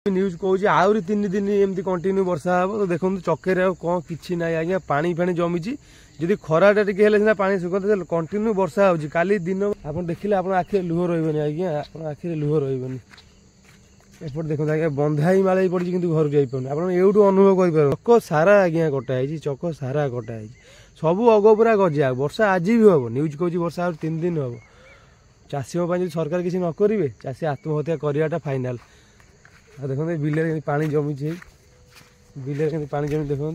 News कहूँ आहरी 3 दिन एमती कंटिन्यू वर्षा हम तो देखो चकेर कौन कि ना आज्ञा पानी फाणी जमी जदि खराटा टे पानी सुखते कंटिन्यू वर्षा हो काली दिन आप देखिले आप आखिरे लुह रही आज्ञा आप आखिरे लुह रही एपट देखो आज्ञा बंधाई मालाई पड़ी कि घर जापारे आप एवं अनुभव कर चक सारा आज्ञा कटाई चक सारा कटाई सब अग पूरा गजा वर्षा आज भी हम न्यूज कहूँ वर्षा 3 दिन हम चाषी सरकार किसी न करेंगे चाषी आत्महत्या कराटा फाइनाल देखो बिल पानी जमी बिल पानी जमी देखो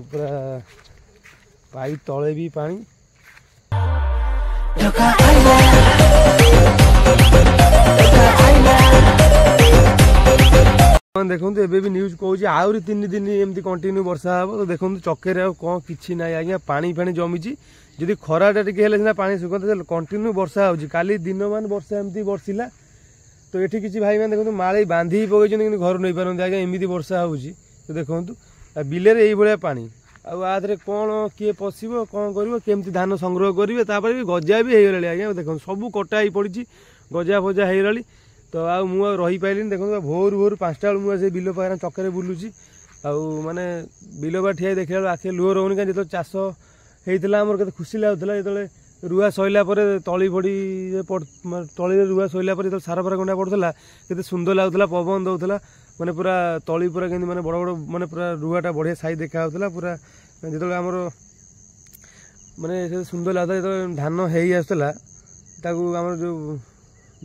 पूरा पाइप तले भी पानी देखो एबे भी न्यूज कहूँ आहरी 3 दिन एमती कंटिन्यू वर्षा हम तो देखो चकेर कौन कि ना आज्ञा पानी फाणी जमी जदि खराटा टे पानी सुखते कंटिन्यू वर्षा हो काली दिन मान वर्षा एमती बरसिला तो ये किसी भाई मैंने देखो माड़ी बांधी पकड़ घर नहीं पारती आज्ञा एमती वर्षा हो देखो बिलर ये पानी आधे कौन किए पशो कौन करमती धान संग्रह करेंगे तापर भी गजा भी हो आज्ञा देखो सब कटा पड़ी गजा फजा हो तो आ मुझे रही पाइलिनी देखो भोर भोर 5टा मुझे बिल पाखे चक्कर बुलूची माने बिल बा ठिया देखा आखे लुह रोनी कहीं जो चाष होता आम के खुशी लगुला जो रुआ सैला तली फड़ी तली रुआ सैला जो सार फार गंडा पड़ता के सुंदर लगुला पवन दौला माने पूरा तली पूरा के बड़ बड़ माने पूरा रुआटा बढ़िया साइज देखा पूरा जो आमर माने सुंदर लगुला जो धान हो आसला आम जो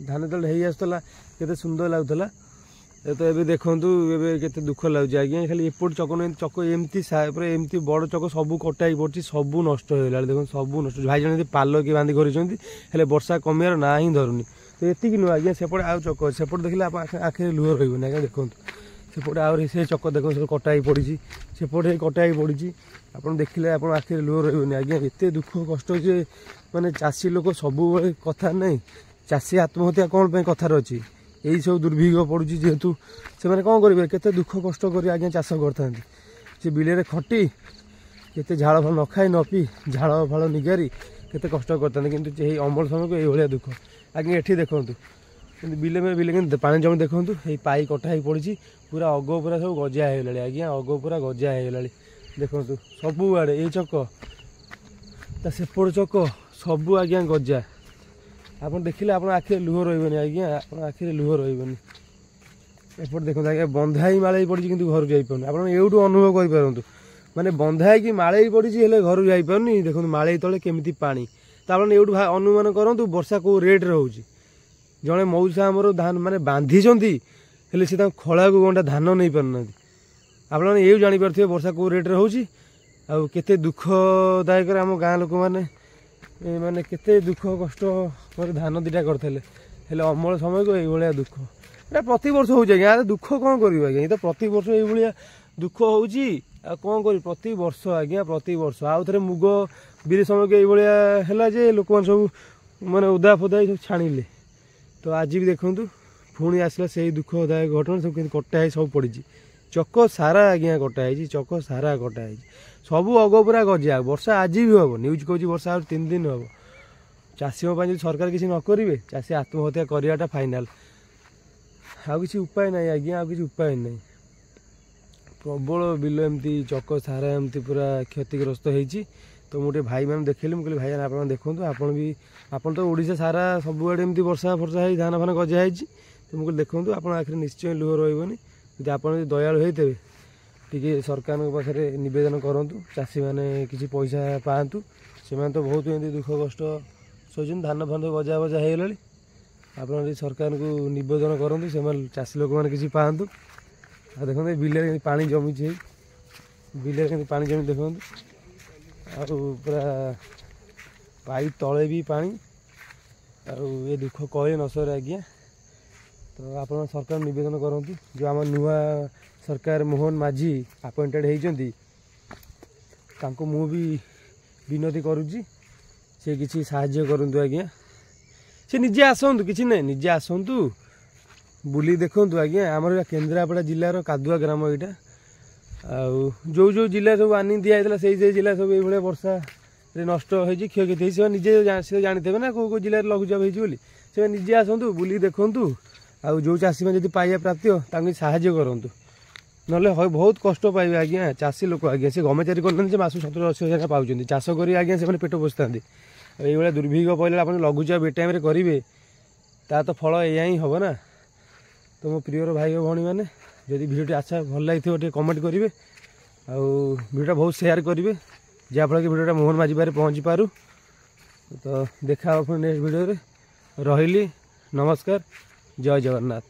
धान जो आसला के सुंदर लगुला तो ये देखूँ के दुख लगुच आज्ञा खाली एपट चक चक एमती पूरा एमती बड़ चक सब कटा पड़ी सब नष्ट होगा देखो सब नष्ट भाई जन पाल किए बांधी कर वर्षा कमियार ना ही धरुनी तो ये नुह आज्ञा सेपटे आउ चक सेपटे देखिले आखिरे लुह रही आज्ञा देखो सेपटे आउरी से चक देखो सब कटा पड़ी सेपटे कटा पड़ी आप देखिले आप आखिरे लुह रही आज्ञा एत दुख कष्ट जे माने चाषी लोक सब कथा नहीं चाषी आत्महत्या कौन पे कथार अच्छी यही सब दुर्भिक्ष पड़ुची जेहेतु से मैंने कौन करेंगे केते दुख कष्ट कर आज्ञा चाष करते बिल खटी केते झाड़ फल न खाई न पी झाड़ फाड़ निगारी केते कष्ट करते किंतु अमल समय को ये दुख आज्ञा ये देखूँ बिल में बिल पानी जमी देखूँ ये पाई कटा पड़ी पूरा अग पूरा सब गजा हो आज्ञा अग पूरा गजा हो देखो सब आड़े ये चक सेपट चक सब आज्ञा गजा आप देखिले आप आखिरे लुह रही आज्ञा आप आखिरे लुह रही एपट देखो आज्ञा बंधाई मालाई पड़ी कि घर जापारे आप एवं अनुभव करूँ माने बंधाई कि मालाई पड़ी घर जापारे देखो मालाई तले केमी पानी तो आप अनुमान करूँ वर्षा कौ रेट्रे हो जड़े मौसा आमर धान माने बांधी से खला को गंडा धान नहीं पारना आप ये जापारे वर्षा कौ रेट्रे हो केते दुखदायक आम गाँ लोक मैंने माने केते दुख कष्ट धान 2टा करते अमल समय को ये दुख ये प्रति वर्ष हो दुख कौन कर ये तो प्रति वर्ष ये दुख हो कौन कर प्रति वर्ष आज्ञा प्रति वर्ष आउ थे मुग बिरी समय को ये लोक सब माने उदा फदा सब छाणिले तो आज भी देखूँ पुणी आसला से दुखदायक घटना सब कटा सब पड़ी चक सारा आज्ञा कटाई चक सारा कटाई सब अग पूरा गजा वर्षा आज भी हम न्यूज कहूँ वर्षा 3 दिन हम चाषी सरकार किसी न करेंगे चाषी आत्महत्या कराटा फाइनाल आउ कि उपाय ना आज्ञा आउ कि उपाय ना प्रबल बिल एमती चक सारा एमती पूरा क्षतिग्रस्त होती तो मुझे भाई मैंने देखिली मुझे भाई आप देखूँ आपन भी आपन तो ओडिशा सारा सबुआड़े एमती वर्षा फर्षा हो धान फान गजा हो तो मुझे देखूँ आप आखिर निश्चय लुह रही यदि आप दयालु होते टी सरकार पाखे नवेदन करूँ चाषी मैंने किसी पैसा पातु से तो बहुत एमती दुख कष्ट सोचुन धान फान गजा बजा हो आप सरकार को नवेदन करूँ से चाषी लोक मैंने किसी पातु आ देखो बिल पानी जमी बिल पानी जमी देखो पूरा पाइप तले भी पानी ये दुख कहे न सर आज्ञा तो आप सरकार नवेदन करूँ जो आम नुआ सरकार मोहन माझी अपॉइंटेड होती मु भी विनती करुच्ची से किसी साहाय्य करूँ आज्ञा से निजे आसतु कि ना निजे आसतु बुली देखु आज्ञा आमर केन्द्रापड़ा जिलार कादुआ ग्राम यहाँ जो जो जिला सब वार्निंग दिखाई से जिला सब ये वर्षा नष्ट हो क्षयक्षति निजे से जानते ना कौ जिले लघुचाप होली से निजे आसतु बुली देखु आउ जो चाषी मैंने जब पाइबा प्राप्त ताकि साहाय्य करूँ नले बहुत कष्ट पाइबे आज्ञा चाषी लोक आज्ञा से गमे चाकरी करना मास 70-80 हजार पाँच चाष कर आज्ञा से पेट पोषता ये दुर्भिक्ष पड़े आप लघुचाप ए टाइम करेंगे ता तो फल या ही हम ना। तो मो प्रियर भाई भौणी मैंने जदि भिडियोटी अच्छा भल लगे कमेंट करेंगे भिडियोटा बहुत शेयर करेंगे जहाँफल कि भिडियोटा मोहन माझी पारे पहुँची पारू। तो देखा नेक्स्ट भिडियो रही नमस्कार जय जगन्नाथ।